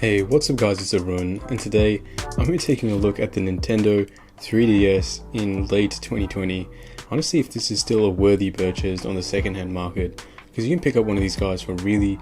Hey, what's up guys, it's Arun, and today I'm going to be taking a look at the Nintendo 3DS in late 2020. I want to see if this is still a worthy purchase on the second-hand market, because you can pick up one of these guys for really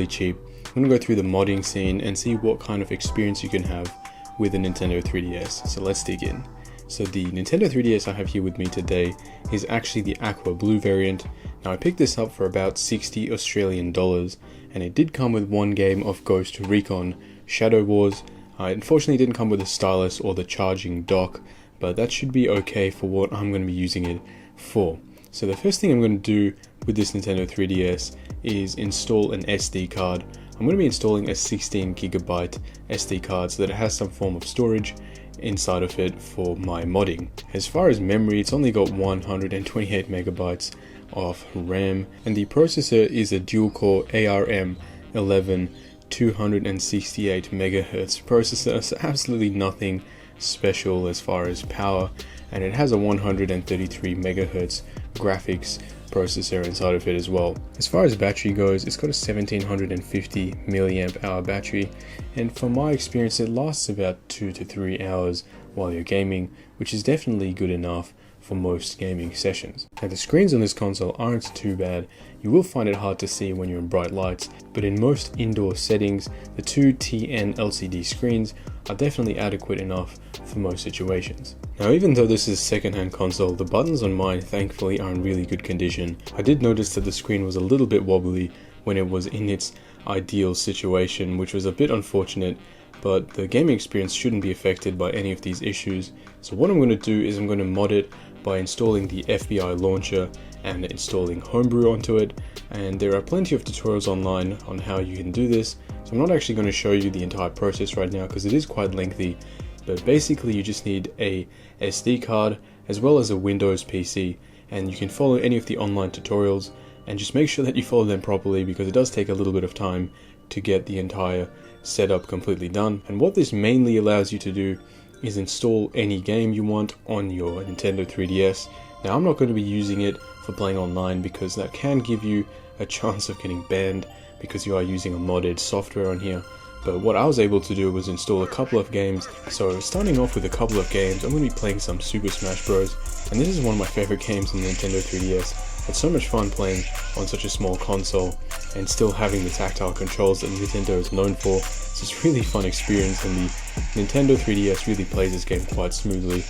cheap. I'm going to go through the modding scene and see what kind of experience you can have with the Nintendo 3DS, so let's dig in. So the Nintendo 3DS I have here with me today is actually the Aqua Blue variant. Now I picked this up for about 60 Australian dollars, and it did come with one game of Ghost Recon Shadow Wars. It unfortunately didn't come with a stylus or the charging dock, but that should be okay for what I'm going to be using it for. So the first thing I'm going to do with this Nintendo 3DS is install an SD card. I'm going to be installing a 16GB SD card so that it has some form of storage inside of it for my modding. As far as memory, it's only got 128 megabytes of RAM, and the processor is a dual-core ARM 11 268 megahertz processor, so absolutely nothing special as far as power, and it has a 133 megahertz graphics processor inside of it as well. As far as battery goes, it's got a 1750 milliamp hour battery, and from my experience it lasts about 2 to 3 hours while you're gaming, which is definitely good enough for most gaming sessions. Now the screens on this console aren't too bad. You will find it hard to see when you're in bright lights, but in most indoor settings the two TN LCD screens are definitely adequate enough for most situations. Now even though this is a second-hand console, the buttons on mine thankfully are in really good condition. I did notice that the screen was a little bit wobbly when it was in its ideal situation, which was a bit unfortunate, but the gaming experience shouldn't be affected by any of these issues. So what I'm going to do is I'm going to mod it by installing the FBI launcher and installing Homebrew onto it, and there are plenty of tutorials online on how you can do this, so I'm not actually going to show you the entire process right now because it is quite lengthy. But basically you just need a SD card as well as a Windows PC, and you can follow any of the online tutorials and just make sure that you follow them properly because it does take a little bit of time to get the entire setup completely done. And what this mainly allows you to do is install any game you want on your Nintendo 3DS. Now I'm not going to be using it for playing online because that can give you a chance of getting banned because you are using a modded software on here. But what I was able to do was install a couple of games. So starting off with a couple of games, I'm going to be playing some Super Smash Bros. And this is one of my favorite games on the Nintendo 3DS. It's so much fun playing on such a small console and still having the tactile controls that Nintendo is known for. It's just a really fun experience, and the Nintendo 3DS really plays this game quite smoothly.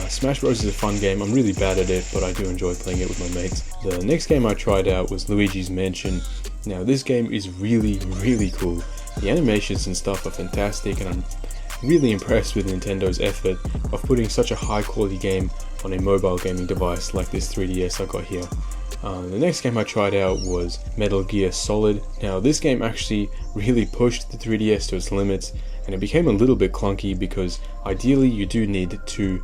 Smash Bros is a fun game. I'm really bad at it, but I do enjoy playing it with my mates. The next game I tried out was Luigi's Mansion. Now this game is really cool. The animations and stuff are fantastic, and I'm really impressed with Nintendo's effort of putting such a high quality game on a mobile gaming device like this 3DS I got here. The next game I tried out was Metal Gear Solid. Now this game actually really pushed the 3DS to its limits, and it became a little bit clunky because ideally you do need two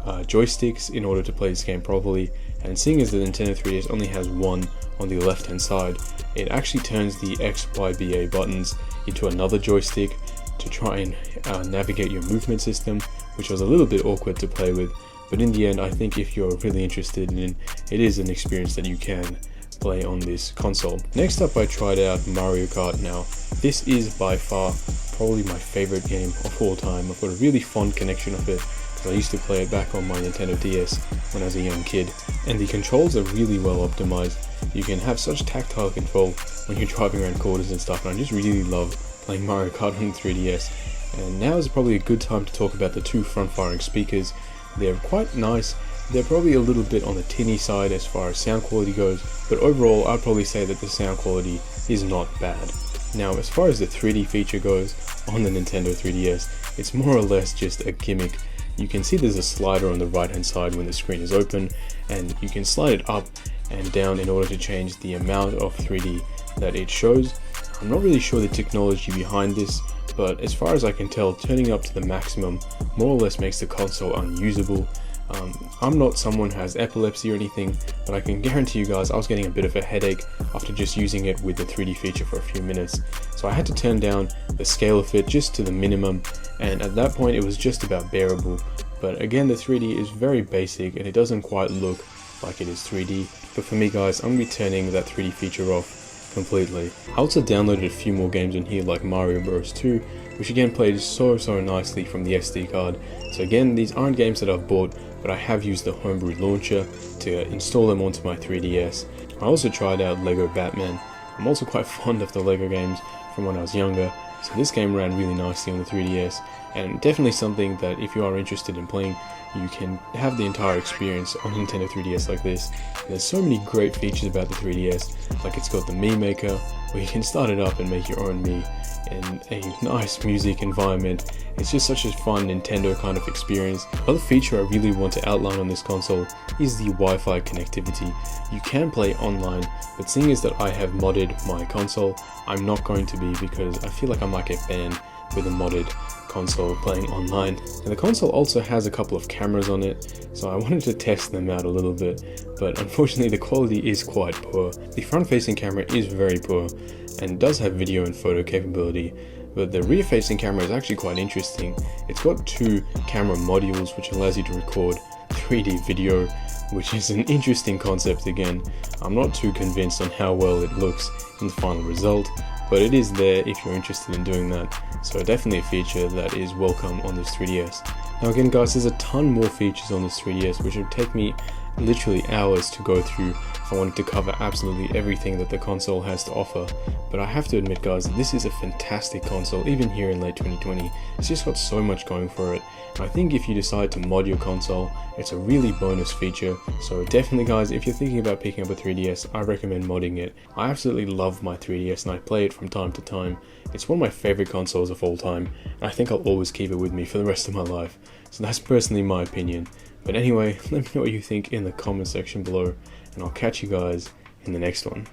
joysticks in order to play this game properly, and seeing as the Nintendo 3DS only has one on the left hand side, it actually turns the X, Y, B, A buttons into another joystick to try and navigate your movement system, which was a little bit awkward to play with. But in the end, I think if you're really interested in it, is an experience that you can play on this console. Next up I tried out Mario Kart. Now this is by far probably my favorite game of all time. I've got a really fond connection of it because I used to play it back on my Nintendo DS when I was a young kid, and the controls are really well optimized. You can have such tactile control when you're driving around corners and stuff, and I just really love playing Mario Kart on the 3DS. And now is probably a good time to talk about the two front-firing speakers. They're quite nice. They're probably a little bit on the tinny side as far as sound quality goes, but overall I'd probably say that the sound quality is not bad. Now as far as the 3D feature goes on the Nintendo 3DS, it's more or less just a gimmick. You can see there's a slider on the right hand side when the screen is open, and you can slide it up and down in order to change the amount of 3D that it shows. I'm not really sure the technology behind this, but as far as I can tell, turning up to the maximum more or less makes the console unusable. I'm not someone who has epilepsy or anything, but I can guarantee you guys I was getting a bit of a headache after just using it with the 3D feature for a few minutes. So I had to turn down the scale of it just to the minimum, and at that point it was just about bearable. But again, the 3D is very basic and it doesn't quite look like it is 3D. But for me guys, I'm going to be turning that 3D feature off completely. I also downloaded a few more games on here like Mario Bros 2, which again played so nicely from the SD card. So again, these aren't games that I've bought, but I have used the homebrew launcher to install them onto my 3DS. I also tried out Lego Batman. I'm also quite fond of the Lego games from when I was younger, so this game ran really nicely on the 3DS, and definitely something that if you are interested in playing, you can have the entire experience on Nintendo 3DS like this. There's so many great features about the 3DS, like it's got the Mii Maker, where you can start it up and make your own Mii, and a nice music environment. It's just such a fun Nintendo kind of experience. Another feature I really want to outline on this console is the Wi-Fi connectivity. You can play online, but seeing as that I have modded my console, I'm not going to be, because I feel like I might get banned with a modded console playing online. And the console also has a couple of cameras on it, so I wanted to test them out a little bit, but unfortunately the quality is quite poor. The front-facing camera is very poor and does have video and photo capability, but the rear-facing camera is actually quite interesting. It's got two camera modules which allows you to record 3D video, which is an interesting concept again. I'm not too convinced on how well it looks in the final result, but it is there if you're interested in doing that, so definitely a feature that is welcome on this 3DS. Now again guys, there's a ton more features on this 3DS which would take me literally hours to go through if I wanted to cover absolutely everything that the console has to offer, but I have to admit guys, this is a fantastic console even here in late 2020. It's just got so much going for it, and I think if you decide to mod your console, it's a really bonus feature. So definitely guys, if you're thinking about picking up a 3DS, I recommend modding it. I absolutely love my 3DS and I play it from time to time. It's one of my favorite consoles of all time, and I think I'll always keep it with me for the rest of my life. So that's personally my opinion. But anyway, let me know what you think in the comment section below, and I'll catch you guys in the next one.